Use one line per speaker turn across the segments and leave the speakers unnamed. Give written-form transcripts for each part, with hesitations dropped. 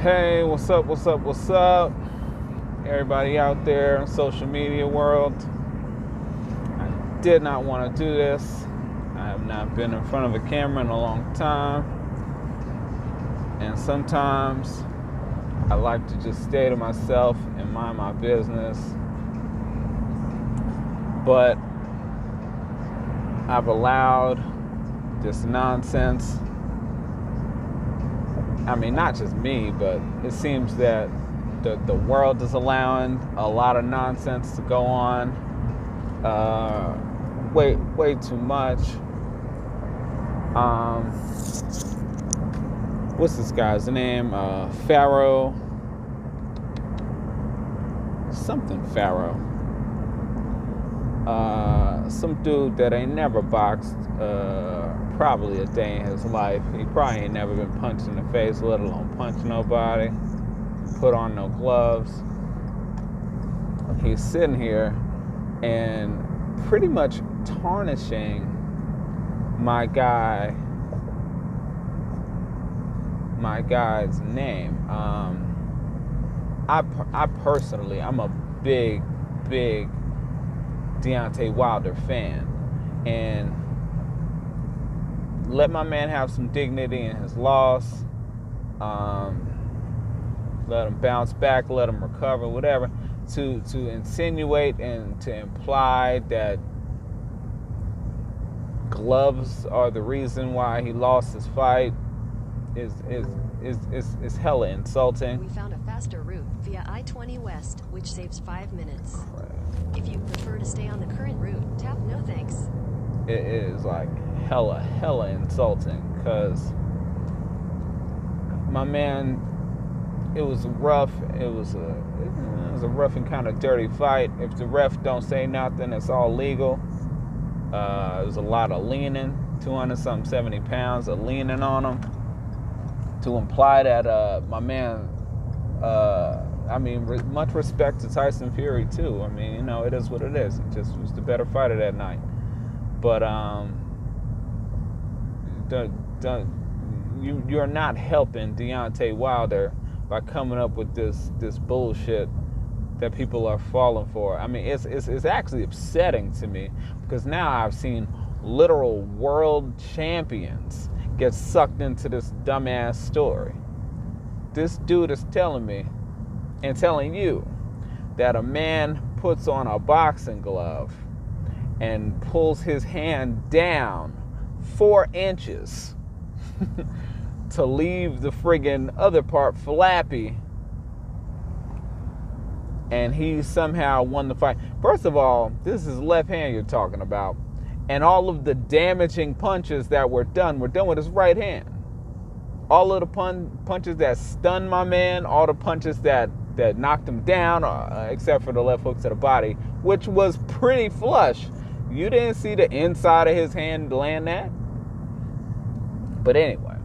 Hey, what's up, what's up, what's up? Everybody out there in social media world. I did not want to do this. I have not been in front of a camera in a long time. And sometimes I like to just stay to myself and mind my business. But I've allowed this nonsense. I mean, not just me, but it seems that the world is allowing a lot of nonsense to go on. Way too much. What's this guy's name? Pharaoh. Something Pharaoh. Some dude that ain't never boxed probably a day in his life. He probably ain't never been punched in the face, let alone punch nobody, put on no gloves. He's sitting here and pretty much tarnishing my guy's name. I personally, I'm a big Dontae Wilder fan, and let my man have some dignity in his loss. Let him bounce back, let him recover, whatever. To insinuate and to imply that gloves are the reason why he lost his fight is hella insulting.
We found a faster route via I-20 West, which saves 5 minutes.
Crap.
If you prefer to stay on the current route, tap no thanks.
It is like hella insulting, because my man, it was rough. It was a rough and kind of dirty fight. If the ref don't say nothing, it's all legal. There's a lot of leaning, 200-something, 70 pounds of leaning on him, to imply that my man, I mean, much respect to Tyson Fury too. I mean, you know, it is what it is. It just was the better fighter that night. But you're not helping Dontae Wilder by coming up with this bullshit that people are falling for. I mean, it's actually upsetting to me, because now I've seen literal world champions get sucked into this dumbass story. This dude is telling me and telling you that a man puts on a boxing glove and pulls his hand down 4 inches to leave the friggin' other part flappy, and he somehow won the fight. First of all, this is left hand you're talking about, and all of the damaging punches that were done with his right hand. All of the punches that stunned my man, all the punches that knocked him down, except for the left hook to the body, which was pretty flush. You didn't see the inside of his hand land that. But anyway,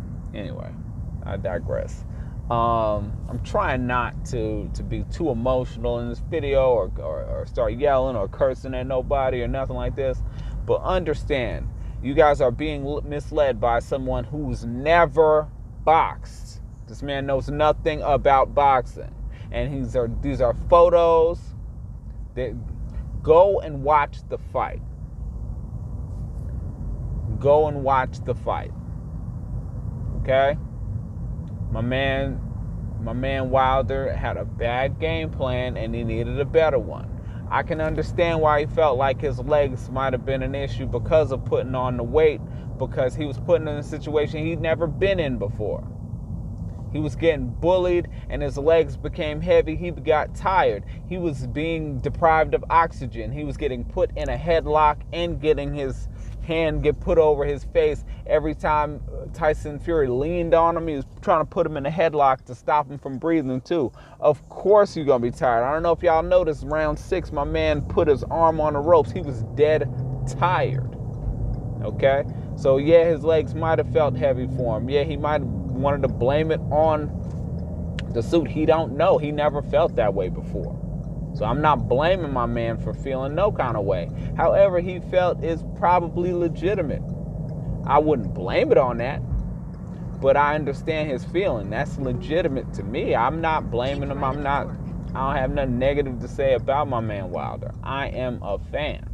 I digress. I'm trying not to be too emotional in this video, or start yelling or cursing at nobody or nothing like this. But understand, you guys are being misled by someone who's never boxed. This man knows nothing about boxing. And these are photos. Go and watch the fight. Go and watch the fight. Okay? My man Wilder had a bad game plan, and he needed a better one. I can understand why he felt like his legs might have been an issue because of putting on the weight, because he was put in a situation he'd never been in before. He was getting bullied, and his legs became heavy. He got tired. He was being deprived of oxygen. He was getting put in a headlock and getting his hand get put over his face every time Tyson Fury leaned on him. He was trying to put him in a headlock to stop him from breathing too. Of course you're gonna be tired. I don't know if y'all noticed, round 6, my man put his arm on the ropes. He was dead tired. Okay, so yeah, his legs might have felt heavy for him. Yeah, he might have wanted to blame it on the suit. He don't know. He never felt that way before. So I'm not blaming my man for feeling no kind of way. However he felt is probably legitimate. I wouldn't blame it on that. But I understand his feeling. That's legitimate to me. I'm not blaming him. I don't have nothing negative to say about my man Wilder. I am a fan.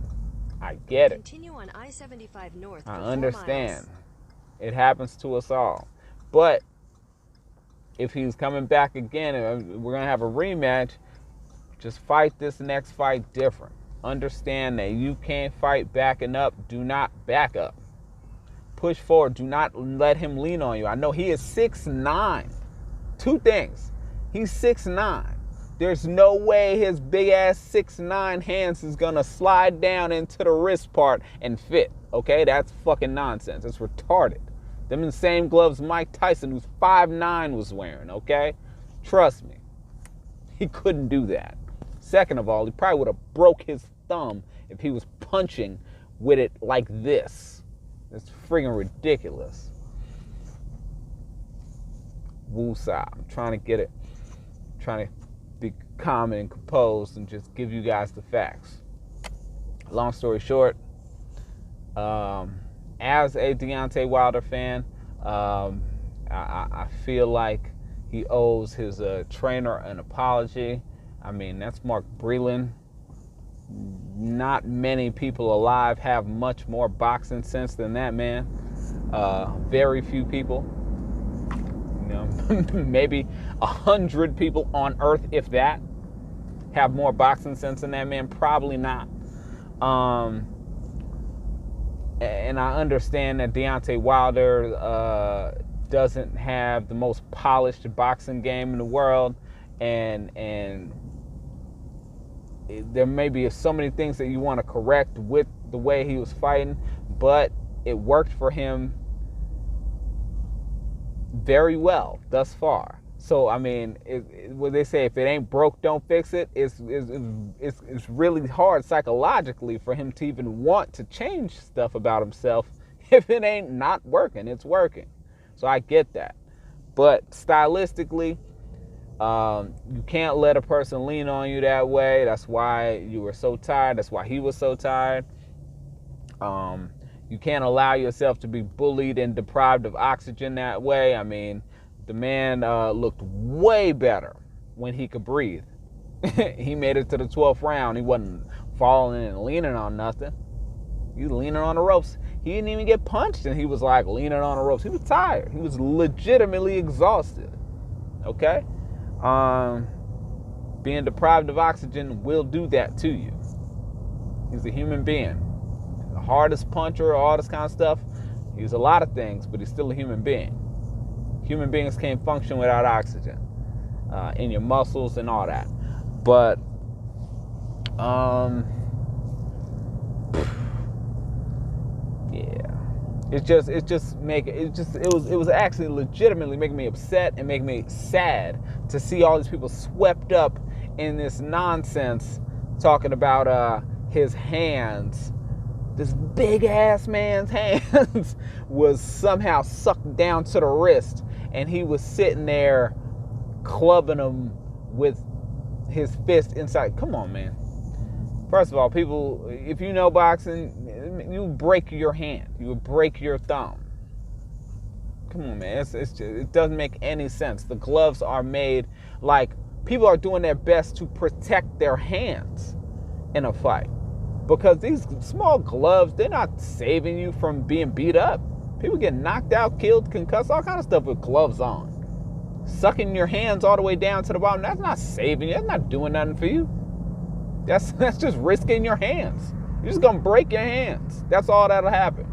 I get it.
Continue on I-75 north
I
for 4
understand.
miles.
It happens to us all. But if he's coming back again and we're going to have a rematch, just fight this next fight different. Understand that you can't fight backing up. Do not back up. Push forward. Do not let him lean on you. I know he is 6'9". Two things. He's 6'9". There's no way his big ass 6'9" hands is gonna slide down into the wrist part and fit. Okay, that's fucking nonsense. It's retarded. Them the same gloves Mike Tyson, who's 5'9", was wearing. Okay, trust me, he couldn't do that. Second of all, he probably would have broke his thumb if he was punching with it like this. It's friggin' ridiculous. Woosah. I'm trying to get it. Trying to be calm and composed and just give you guys the facts. Long story short, as a Deontay Wilder fan, I feel like he owes his trainer an apology. I mean, that's Mark Breland. Not many people alive have much more boxing sense than that man. Very few people. You know, maybe 100 people on earth, if that, have more boxing sense than that man. Probably not. And I understand that Deontay Wilder doesn't have the most polished boxing game in the world, and there may be so many things that you want to correct with the way he was fighting, but it worked for him very well thus far. So, I mean, what they say, if it ain't broke, don't fix it. It's really hard psychologically for him to even want to change stuff about himself if it ain't not working. It's working. So I get that. But stylistically, you can't let a person lean on you that way. That's why you were so tired. That's why he was so tired. You can't allow yourself to be bullied and deprived of oxygen that way. I mean, the man looked way better when he could breathe. He made it to the 12th round. He wasn't falling and leaning on nothing. He was leaning on the ropes. He didn't even get punched, and he was like leaning on the ropes. He was tired. He was legitimately exhausted. Okay? Being deprived of oxygen will do that to you. He's a human being. The hardest puncher, all this kind of stuff. He's a lot of things, but he's still a human being. Human beings can't function without oxygen in your muscles and all that. But yeah, it was actually legitimately making me upset and making me sad to see all these people swept up in this nonsense talking about his hands. This big ass man's hands was somehow sucked down to the wrist, and he was sitting there clubbing him with his fist inside. Come on, man. First of all, people, if you know boxing, you break your hand. You would break your thumb. Come on, man. It doesn't make any sense. The gloves are made like people are doing their best to protect their hands in a fight. Because these small gloves, they're not saving you from being beat up. People get knocked out, killed, concussed, all kind of stuff with gloves on. Sucking your hands all the way down to the bottom, that's not saving you. That's not doing nothing for you. That's just risking your hands. You're just going to break your hands. That's all that'll happen.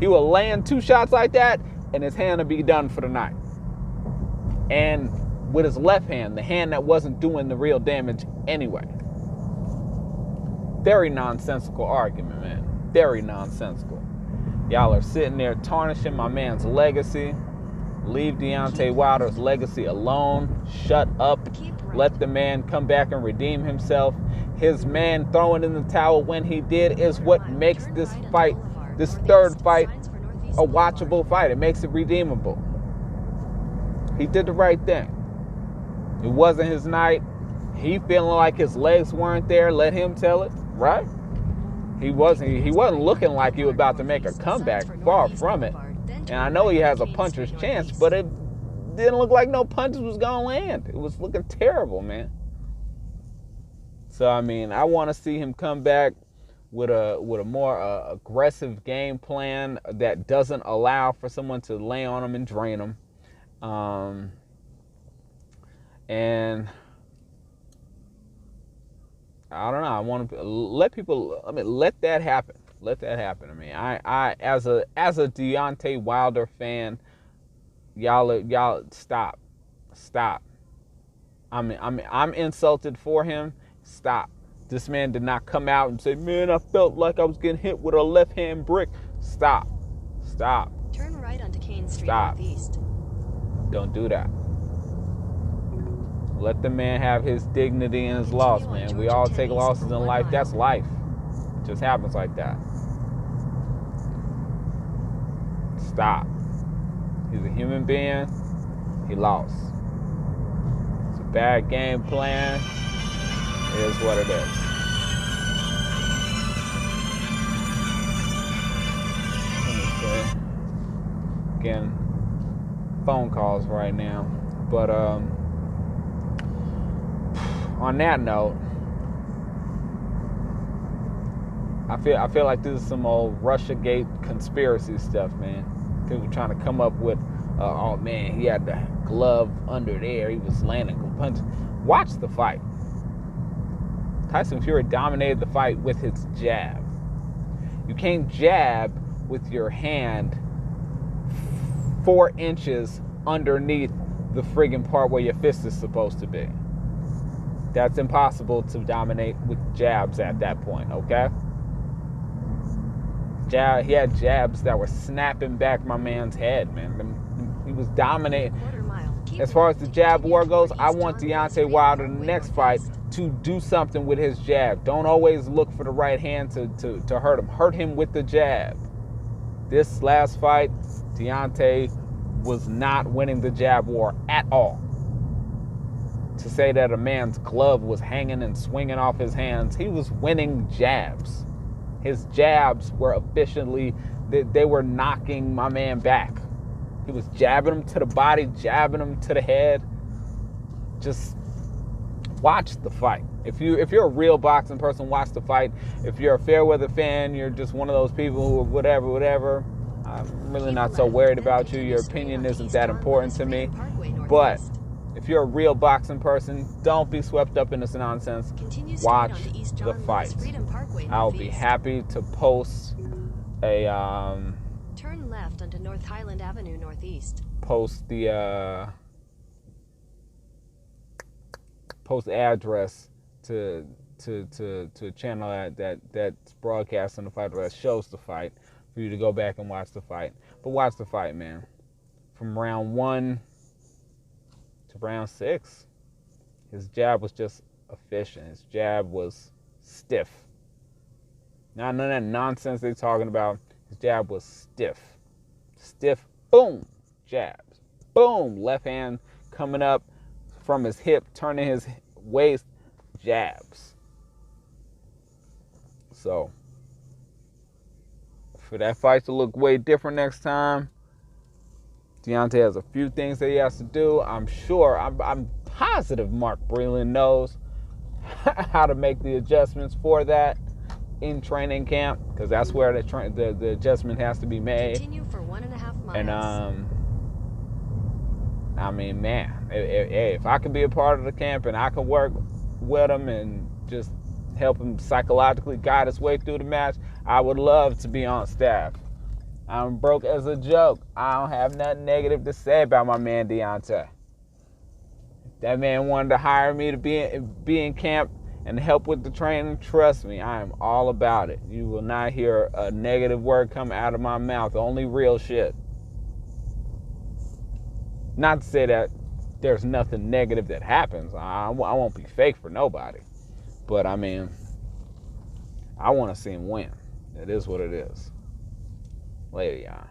He will land 2 shots like that, and his hand will be done for the night. And with his left hand, the hand that wasn't doing the real damage anyway. Very nonsensical argument, man. Very nonsensical. Y'all are sitting there tarnishing my man's legacy. Leave Deontay Wilder's legacy alone. Shut up. Let the man come back and redeem himself. His man throwing in the towel when he did is what makes this fight, this third fight, a watchable fight. It makes it redeemable. He did the right thing. It wasn't his night. He feeling like his legs weren't there. Let him tell it, right? He wasn't looking like he was about to make a comeback. Far from it. And I know he has a puncher's chance, but it didn't look like no punches was going to land. It was looking terrible, man. So, I mean, I want to see him come back with a more aggressive game plan that doesn't allow for someone to lay on him and drain him. And I don't know. I want to let people. I mean, let that happen. Let that happen. I mean, I as a Deontay Wilder fan, y'all stop. I'm insulted for him. Stop. This man did not come out and say, "Man, I felt like I was getting hit with a left-hand brick." Stop.
Turn right onto Kane Street Northeast.
Don't do that. Let the man have his dignity and his loss, man. We all take losses in life. That's life. It just happens like that. Stop. He's a human being. He lost. It's a bad game plan. It is what it is. Again, phone calls right now. But on that note, I feel like this is some old Russiagate conspiracy stuff, man. People trying to come up with, oh man, he had the glove under there, he was landing punches. Watch the fight. Tyson Fury dominated the fight with his jab. You can't jab with your hand 4 inches underneath the friggin' part where your fist is supposed to be. That's impossible to dominate with jabs at that point, okay? He had jabs that were snapping back my man's head, man. He was dominating. As far as the jab war goes, I want Deontay Wilder in the next fight to do something with his jab. Don't always look for the right hand to hurt him. Hurt him with the jab. This last fight, Deontay was not winning the jab war at all. To say that a man's glove was hanging and swinging off his hands, he was winning jabs. His jabs were efficiently, they were knocking my man back. He was jabbing him to the body, jabbing him to the head. Just watch the fight. If you're a real boxing person, watch the fight. If you're a Fairweather fan, you're just one of those people who whatever. I'm really not so worried about you. Your opinion isn't that important to me. But if you're a real boxing person, don't be swept up in this nonsense. Watch the fight. I'll be happy to post a
turn left onto North Highland Avenue Northeast.
Post the post address to a channel that's broadcasting the fight, or that shows the fight, for you to go back and watch the fight. But watch the fight, man. From round 1 to round 6, his jab was just efficient. His jab was stiff. Not none of that nonsense they're talking about. His jab was stiff. Stiff, boom, jabs. Boom, left hand coming up from his hip, turning his waist, jabs. So, for that fight to look way different next time, Deontay has a few things that he has to do. I'm sure, I'm positive Mark Breland knows how to make the adjustments for that in training camp, because that's where the adjustment has to be made.
Continue for 1.5 miles.
And I mean, man, if I could be a part of the camp and I could work with him and just help him psychologically guide his way through the match, I would love to be on staff. I'm broke as a joke. I don't have nothing negative to say about my man Deontay. If that man wanted to hire me to be in camp and help with the training, trust me, I am all about it. You will not hear a negative word come out of my mouth. Only real shit. Not to say that there's nothing negative that happens. I won't be fake for nobody. But, I mean, I want to see him win. It is what it is. Later, y'all.